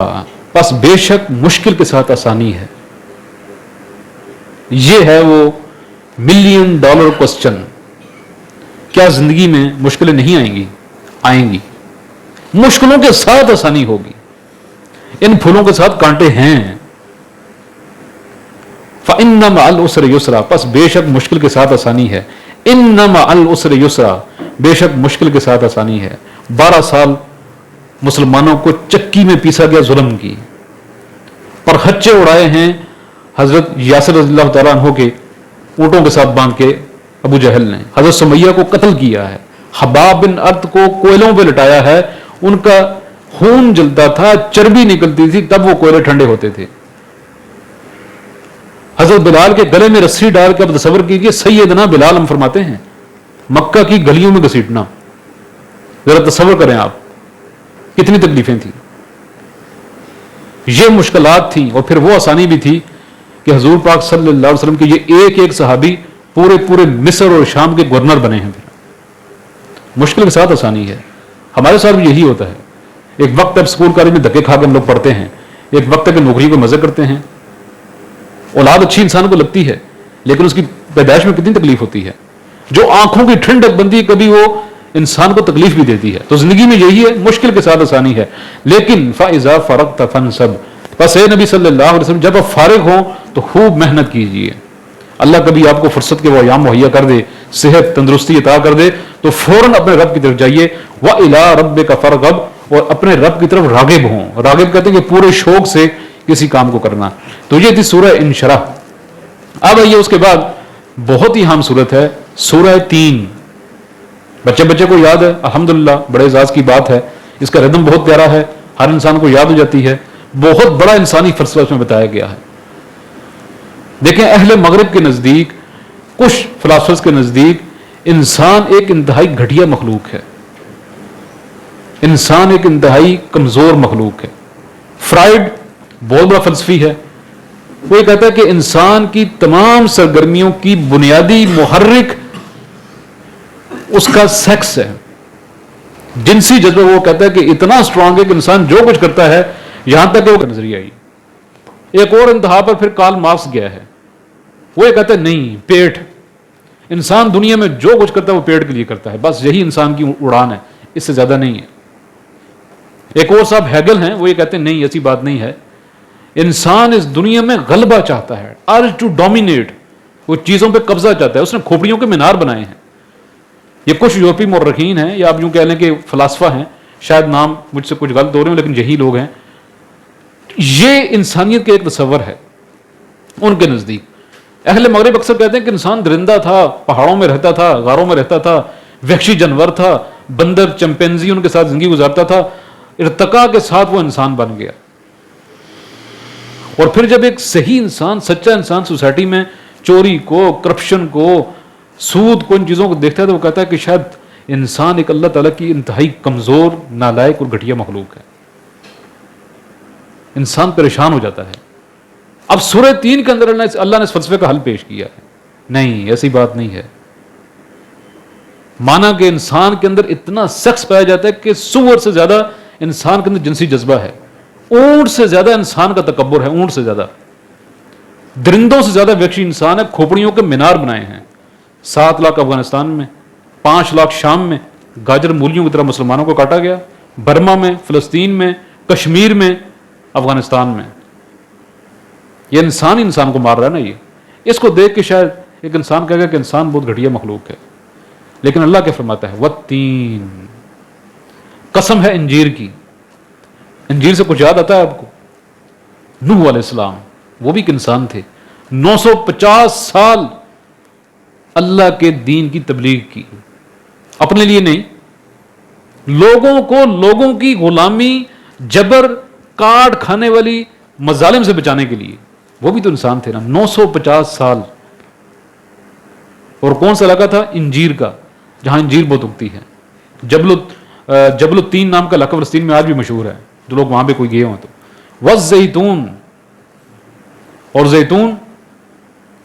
بس بے شک مشکل کے ساتھ آسانی ہے. یہ ہے وہ $1,000,000 کوسچن. کیا زندگی میں مشکلیں نہیں آئیں گی؟ آئیں گی. مشکلوں کے ساتھ آسانی ہوگی. ان پھولوں کے ساتھ کانٹے ہیں. فَإِنَّ مَعَ الْعُسْرِ يُسْرًا، پس بے شک مشکل کے ساتھ آسانی ہے. إِنَّ مَعَ الْعُسْرِ يُسْرًا، بے شک مشکل کے ساتھ آسانی ہے. 12 سال مسلمانوں کو چکی میں پیسا گیا ظلم کی، پر ہچے اڑائے ہیں حضرت یاسر رضی اللہ تعالیٰ عنہ کے اونٹوں کے ساتھ باندھ کے ابو جہل نے. حضرت سمیہ کو قتل کیا ہے. حباب بن ارد کو کوئلوں پہ لٹایا ہے. ان کا خون جلتا تھا، چربی نکلتی تھی، تب وہ کوئلے ٹھنڈے ہوتے تھے. حضرت بلال کے گلے میں رسی ڈال کے اب تصور کیجئے سیدنا بلال ہم فرماتے ہیں مکہ کی گلیوں میں گھسیٹنا. ذرا تصور کریں آپ کتنی تکلیفیں تھیں. یہ مشکلات تھیں اور پھر وہ آسانی بھی تھی کہ حضور پاک صلی اللہ علیہ وسلم کے یہ ایک ایک صحابی پورے مصر اور شام کے گورنر بنے ہیں. پھر مشکل کے ساتھ آسانی ہے. ہمارے ساتھ بھی یہی ہوتا ہے. ایک وقت اب سکول کالج میں دھکے کھا کے ہم لوگ پڑھتے ہیں، ایک وقت کہ نوکری کو مزے کرتے ہیں. اولاد اچھی انسان کو لگتی ہے لیکن اس کی پیدائش میں کتنی تکلیف ہوتی ہے. جو آنکھوں کی ٹھنڈک بنتی ہے کبھی وہ انسان کو تکلیف بھی دیتی ہے. تو زندگی میں یہی ہے، مشکل کے ساتھ آسانی ہے. لیکن فَإِذَا فَرَغْتَ فَانْصَبْ، بس اے نبی صلی اللہ علیہ وسلم جب آپ فارغ ہوں تو خوب محنت کیجئے. اللہ کبھی آپ کو فرصت کے وہ ایام مہیا کر دے، صحت تندرستی عطا کر دے تو فوراً اپنے رب کی طرف جائیے. وَإِلَىٰ رَبِّكَ فَارْغَب، اور اپنے رب کی طرف راغب ہوں. راغب کہتے ہیں کہ پورے شوق سے کسی کام کو کرنا. تو یہ تھی سورہ انشراح. اب آئیے اس کے بعد بہت ہی اہم سورت ہے سورہ 3. بچے کو یاد ہے الحمدللہ، بڑے اعزاز کی بات ہے. اس کا ردم بہت پیارا ہے، ہر انسان کو یاد ہو جاتی ہے. بہت بڑا انسانی فلسفہ اس میں بتایا گیا ہے. دیکھیں اہل مغرب کے نزدیک، کچھ فلاسفرز کے نزدیک انسان ایک انتہائی گھٹیا مخلوق ہے. انسان ایک انتہائی کمزور مخلوق ہے. فرائڈ بہت بڑا فلسفی ہے. وہ یہ کہتا ہے کہ انسان کی تمام سرگرمیوں کی بنیادی محرک اس کا سیکس ہے، جنسی جذبہ. وہ کہتا ہے کہ اتنا اسٹرانگ ہے کہ انسان جو کچھ کرتا ہے یہاں تک کہ وہ نظریہ آئی. ایک اور انتہا پر پھر کارل مارکس گیا ہے. وہ یہ کہتا ہے نہیں، پیٹ. انسان دنیا میں جو کچھ کرتا ہے وہ پیٹ کے لیے کرتا ہے، بس یہی انسان کی اڑان ہے، اس سے زیادہ نہیں ہے. ایک اور صاحب ہیگل ہیں، وہ یہ کہتے ہیں نہیں ایسی بات نہیں ہے. انسان اس دنیا میں غلبہ چاہتا ہے، ارج ٹو ڈومینیٹ. وہ چیزوں پہ قبضہ چاہتا ہے. اس نے کھوپڑیوں کے مینار بنائے ہیں. یہ کچھ یورپی مورخین ہیں یا آپ یوں کہہ لیں کہ فلاسفہ ہیں، شاید نام مجھ سے کچھ غلط ہو رہے ہوں لیکن یہی لوگ ہیں. یہ انسانیت کا ایک تصور ہے ان کے نزدیک. اہل مغرب اکثر کہتے ہیں کہ انسان درندہ تھا، پہاڑوں میں رہتا تھا، غاروں میں رہتا تھا، وحشی جانور تھا، بندر چمپینزی ان کے ساتھ زندگی گزارتا تھا. ارتقاء کے ساتھ وہ انسان بن گیا. اور پھر جب ایک صحیح انسان، سچا انسان سوسائٹی میں چوری کو، کرپشن کو، سود کو، ان چیزوں کو دیکھتا ہے تو وہ کہتا ہے کہ شاید انسان ایک اللہ تعالیٰ کی انتہائی کمزور، نالائق اور گھٹیا مخلوق ہے. انسان پریشان ہو جاتا ہے. اب سورہ 3 کے اندر اللہ نے اس فلسفے کا حل پیش کیا ہے. نہیں ایسی بات نہیں ہے. مانا کہ انسان کے اندر اتنا سیکس پایا جاتا ہے کہ سور سے زیادہ انسان کے اندر جنسی جذبہ ہے. اونٹ سے زیادہ انسان کا تکبر ہے. اونٹ سے زیادہ، درندوں سے زیادہ وحشی انسان ہے. کھوپڑیوں کے مینار بنائے ہیں. 7 لاکھ افغانستان میں، 5 لاکھ شام میں. گاجر مولیوں کی طرح مسلمانوں کو کاٹا گیا. برما میں، فلسطین میں، کشمیر میں، افغانستان میں. یہ انسان ہی انسان کو مار رہا ہے نا. یہ اس کو دیکھ کے شاید ایک انسان کہے گا کہ انسان بہت گھٹیا مخلوق ہے. لیکن اللہ کیا فرماتا ہے؟ وَالتِّينِ، قسم ہے انجیر کی. انجیر سے کچھ یاد آتا ہے آپ کو؟ نوح علیہ السلام، وہ بھی ایک انسان تھے. 950 سال اللہ کے دین کی تبلیغ کی. اپنے لیے نہیں، لوگوں کو لوگوں کی غلامی، جبر، کاٹ کھانے والی مظالم سے بچانے کے لیے. وہ بھی تو انسان تھے نا. 950 سال. اور کون سا علاقہ تھا؟ انجیر کا، جہاں انجیر بہت اگتی ہے. جبل التین نام کا علاقہ فلسطین میں آج بھی مشہور ہے، جو لوگ وہاں پہ کوئی گئے ہوں تو. والزیتون، اور زیتون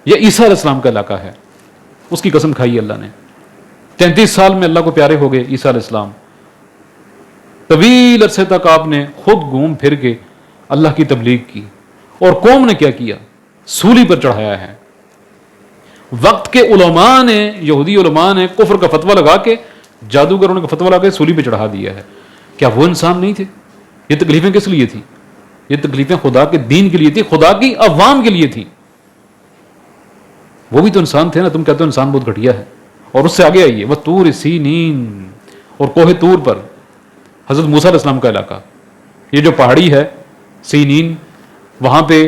یہ عیسیٰ علیہ السلام کا علاقہ ہے. اس کی قسم کھائی اللہ نے. 33 سال میں اللہ کو پیارے ہو گئے عیسیٰ علیہ السلام. طویل عرصے تک آپ نے خود گھوم پھر کے اللہ کی تبلیغ کی، اور قوم نے کیا کیا؟ سولی پر چڑھایا ہے۔ وقت کے علماء نے، یہودی علماء نے کفر کا فتویٰ لگا کے، جادوگروں نے فتویٰ لگا کے سولی پہ چڑھا دیا ہے۔ کیا وہ انسان نہیں تھے؟ یہ تکلیفیں کس لیے تھیں؟ یہ تکلیفیں خدا کے دین کے لیے تھی، خدا کی عوام کے لیے تھی۔ وہ بھی تو انسان تھے نا، تم کہتے ہو انسان بہت گھٹیا ہے۔ اور اس سے آگے آئیے، وہ طور سینین، اور کوہ طور پر حضرت موسیٰ علیہ السلام کا علاقہ، یہ جو پہاڑی ہے سینین، وہاں پہ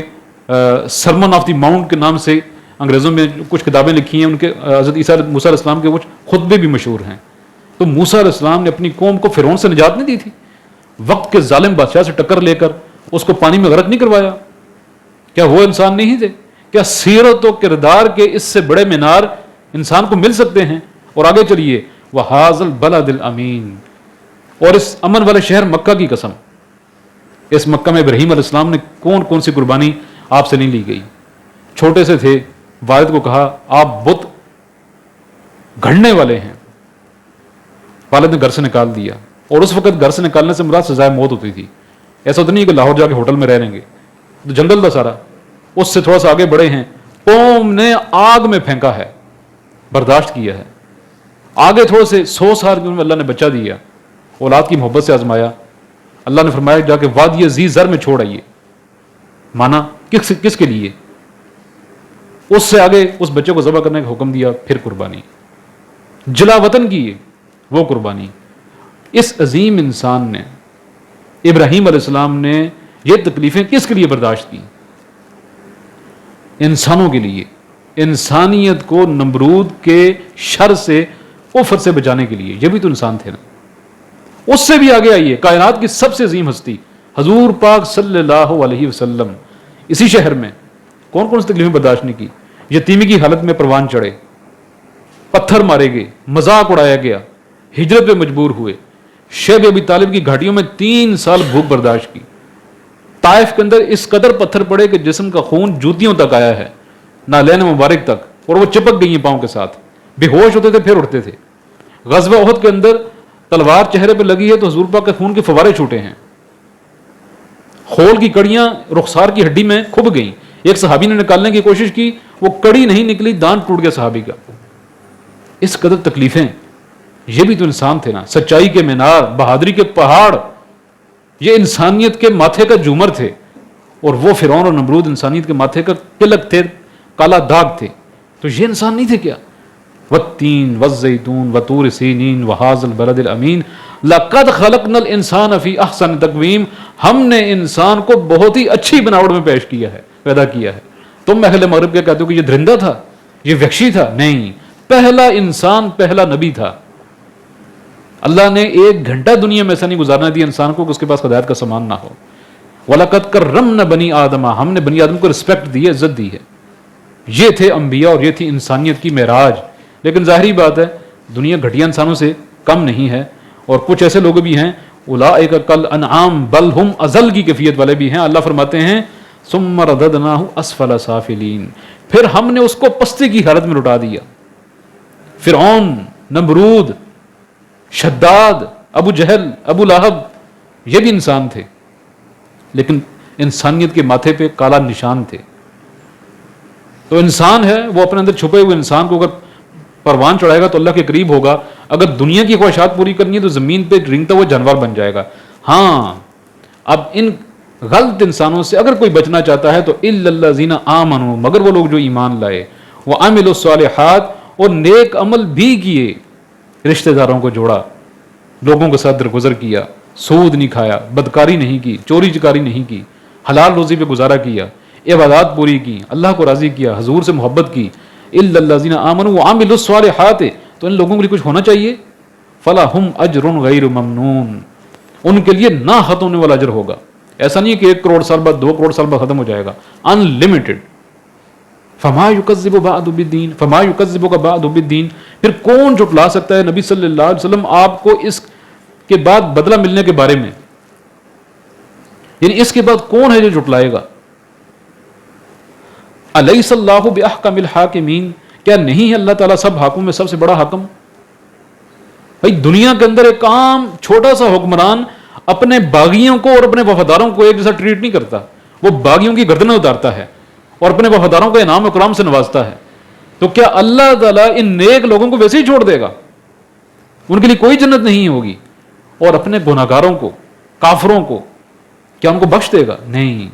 سرمن آف دی ماؤنٹ کے نام سے انگریزوں میں کچھ کتابیں لکھی ہیں، ان کے حضرت موسیٰ علیہ السلام کے کچھ خطبے بھی مشہور ہیں۔ تو موسیٰ علیہ السلام نے اپنی قوم کو فرعون سے نجات نہیں دی تھی؟ وقت کے ظالم بادشاہ سے ٹکر لے کر اس کو پانی میں غرق نہیں کروایا؟ کیا وہ انسان نہیں تھے؟ کیا سیرت و کردار کے اس سے بڑے مینار انسان کو مل سکتے ہیں؟ اور آگے چلیے، وَهَٰذَا الْبَلَدِ الْأَمِينَ، اور اس امن والے شہر مکہ کی قسم، اس مکہ میں ابراہیم علیہ السلام نے کون کون سی قربانی آپ سے نہیں لی گئی؟ چھوٹے سے تھے، والد کو کہا آپ بت گھڑنے والے ہیں، والد نے گھر سے نکال دیا، اور اس وقت گھر سے نکالنے سے مراد سزائے موت ہوتی تھی۔ ایسا تو نہیں کہ لاہور جا کے ہوٹل میں رہ لیں گے، تو جنگل تھا سارا۔ اس سے تھوڑا سا آگے بڑھے ہیں، قوم نے آگ میں پھینکا ہے، برداشت کیا ہے۔ آگے تھوڑے سے 100 سال کی عمر میں اللہ نے بچہ دیا، اولاد کی محبت سے آزمایا۔ اللہ نے فرمایا جا کے وادی ذی زر میں چھوڑ آئیے، مانا کس کے لیے؟ اس سے آگے اس بچے کو ذبح کرنے کا حکم دیا، پھر قربانی جلا وطن کی، وہ قربانی۔ اس عظیم انسان نے، ابراہیم علیہ السلام نے، یہ تکلیفیں کس کے لیے برداشت کی؟ انسانوں کے لیے، انسانیت کو نمرود کے شر سے، کفر سے بچانے کے لیے۔ یہ بھی تو انسان تھے نا۔ اس سے بھی آگے آئیے، کائنات کی سب سے عظیم ہستی حضور پاک صلی اللہ علیہ وسلم، اسی شہر میں کون کون سی تکلیفیں برداشت نہیں کی؟ یتیمی کی حالت میں پروان چڑھے، پتھر مارے گئے، مذاق اڑایا گیا، ہجرت پہ مجبور ہوئے، شیب ابی طالب کی گھاٹیوں میں 3 سال بھوک برداشت کی، طائف کے اندر اس قدر پتھر پڑے کہ جسم کا خون جوتیوں تک آیا ہے، نالین مبارک تک، اور وہ چپک گئی ہیں پاؤں کے ساتھ، بے ہوش ہوتے تھے پھر اٹھتے تھے۔ غزوہ احد کے اندر تلوار چہرے پہ لگی ہے تو حضور پاک کے خون کے فوارے چھوٹے ہیں، خول کی کڑیاں رخسار کی ہڈی میں کھب گئیں، ایک صحابی نے نکالنے کی کوشش کی، وہ کڑی نہیں نکلی، دانت ٹوٹ گیا صحابی کا۔ اس قدر تکلیفیں، یہ بھی تو انسان تھے نا۔ سچائی کے مینار، بہادری کے پہاڑ، یہ انسانیت کے ماتھے کا جومر تھے، اور وہ فرعون اور نمرود انسانیت کے ماتھے کا تلک تھے، کالا داغ تھے۔ تو یہ انسان نہیں تھے کیا؟ والتین والزیتون وطور سینین وہذا البلد الامین لقد خلقنا الانسان فی احسن تقویم، ہم نے انسان کو بہت ہی اچھی بناوٹ میں پیش کیا ہے، پیدا کیا ہے۔ تم اہل مغرب کیا کہتے ہو کہ یہ درندہ تھا، یہ وحشی تھا؟ نہیں، پہلا انسان، پہلا نبی تھا۔ اللہ نے 1 گھنٹہ دنیا میں ایسا نہیں گزارنا دیا انسان کو کہ اس کے پاس ہدایت کا سامان نہ ہو۔ وَلَقَدْ كَرَّمْنَا بَنِي آدَمَ، ہم نے بنی آدم کو رسپیکٹ دی ہے، عزت دی ہے۔ یہ تھے انبیاء اور یہ تھی انسانیت کی معراج۔ لیکن ظاہری بات ہے دنیا گھٹیا انسانوں سے کم نہیں ہے، اور کچھ ایسے لوگ بھی ہیں اولئک کالانعام بل ہم اضل کی کیفیت والے بھی ہیں۔ اللہ فرماتے ہیں ثم رددناہ اسفل سافلین، پھر ہم نے اس کو پستی کی حالت میں لٹا دیا۔ فرعون، نمرود، شداد، ابو جہل، ابو لہب، یہ بھی انسان تھے، لیکن انسانیت کے ماتھے پہ کالا نشان تھے۔ تو انسان ہے وہ اپنے اندر چھپے ہوئے انسان کو اگر پروان چڑھائے گا تو اللہ کے قریب ہوگا۔ اگر دنیا کی خواہشات پوری کرنی ہے تو زمین پہ رینگتا ہوا جانور بن جائے گا۔ ہاں، اب ان غلط انسانوں سے اگر کوئی بچنا چاہتا ہے تو الا الذین آمنوا، مگر وہ لوگ جو ایمان لائے، وعملوا الصالحات، اور نیک عمل بھی کیے، رشتہ داروں کو جوڑا، لوگوں کے ساتھ درگزر کیا، سود نہیں کھایا، بدکاری نہیں کی، چوری چکاری نہیں کی، حلال روزی پہ گزارا کیا، عبادات پوری کی، اللہ کو راضی کیا، حضور سے محبت کی، الا الذین آمنوا وعملوا الصالحات، تو ان لوگوں کے لیے کچھ ہونا چاہیے، فلہم اجر غیر ممنون، ان کے لیے نہ ختم ہونے والا اجر ہوگا۔ ایسا نہیں ہے کہ 1 کروڑ سال بعد 2 کروڑ سال بعد ختم ہو جائے گا، ان لمیٹڈ۔ فما یکذب بعد بالدین، فما یکذبک بعد بالدین، پھر کون جھٹلا سکتا ہے نبی صلی اللہ علیہ وسلم آپ کو اس کے بعد بدلہ ملنے کے بارے میں؟ یعنی اس کے بعد کون ہے جو جھٹلائے گا؟ الیس اللہ باحکم الحاکمین، کیا نہیں ہے اللہ تعالیٰ سب حاکموں میں سب سے بڑا حاکم؟ بھائی دنیا کے اندر ایک عام چھوٹا سا حکمران اپنے باغیوں کو اور اپنے وفاداروں کو ایک جیسا ٹریٹ نہیں کرتا. وہ باغیوں کی گردنیں اتارتا ہے اور اپنے وفاداروں کو انعام و کرام سے نوازتا ہے. تو کیا اللہ تعالیٰ ان نیک لوگوں کو ویسے ہی چھوڑ دے گا؟ ان کے لیے کوئی جنت نہیں ہوگی. اور اپنے گناہگاروں کو، کافروں کو کیا ان کو بخش دے گا؟ نہیں.